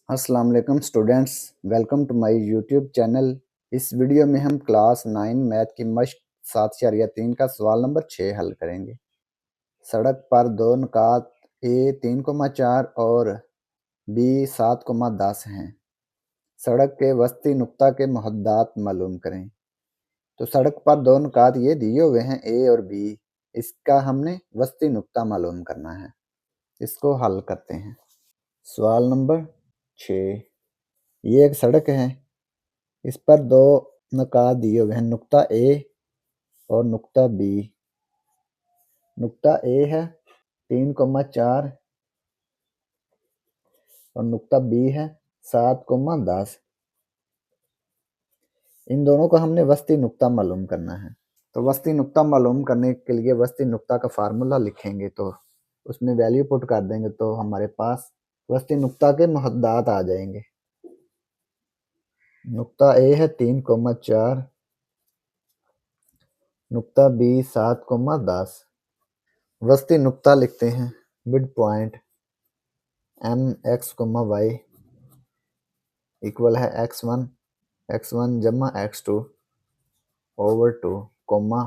अस्सलाम वालेकुम students, welcome to my YouTube channel. इस वीडियो में हम क्लास 9 मैथ की मश्क 7/3 का सवाल नंबर 6 हल करेंगे। सड़क पर दो नुकात ए 3,4 और बी 7,10 हैं। सड़क के वस्ती नुक्ता के मुहद्दात मालूम करें। तो सड़क पर दो नुकात ये दिए हुए हैं ए और बी, इसका हमने वस्ती नुक्ता मालूम करना है। इसको हल करते हैं। सवाल नंबर 6, ये एक सड़क है। इस पर दो नुकात दिए हुए हैं, नुक्ता ए और नुक्ता बी। नुक्ता ए है 3,4 और नुक्ता बी है 7,10। इन दोनों को हमने वस्ती नुक्ता मालूम करना है। तो वस्ती नुक्ता मालूम करने के लिए वस्ती नुक्ता का फार्मूला लिखेंगे, तो उसमें वैल्यू पुट कर देंगे तो हमारे पास वस्ती नुक्ता के मुहद्दात आ जाएंगे। नुक्ता ए है 3,4, नुक्ता बी 7,10। वस्ती नुक्ता लिखते हैं। Mid point M X comma Y equal है x1 जमा x2 ओवर 2 कोमा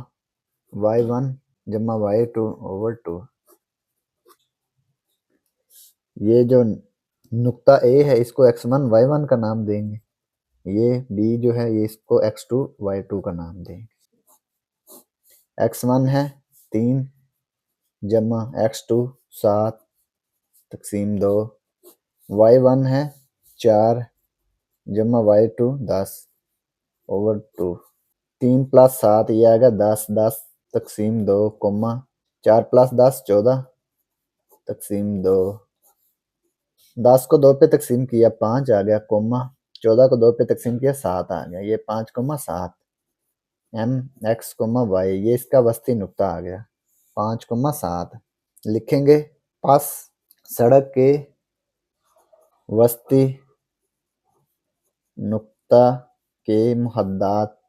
y1 जमा y2 ओवर 2। ये जो नुक्ता ए है इसको x1 y1 का नाम देंगे, ये बी जो है ये इसको x2 y2 का नाम देंगे। x1 है 3 जमा x2 7 तकसीम 2, y1 है 4 जमा y2 10 ओवर 2। 3 + 7 ये आएगा 10, 10 तकसीम 2 कोमा 4 + 10 14 तकसीम 2। 10 को 2 पे तकसीम किया 5 आ गया कोमा 14 को 2 पे तकसीम किया 7 आ गया। ये 5,7 एम एक्स कोमा वाई, ये इसका वस्ती नुक्ता आ गया 5,7 लिखेंगे। पास सड़क के वस्ती नुक्ता के मुहद्दात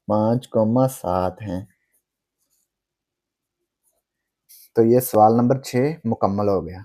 5,7 हैं। तो ये सवाल नंबर 6 मुकम्मल हो गया।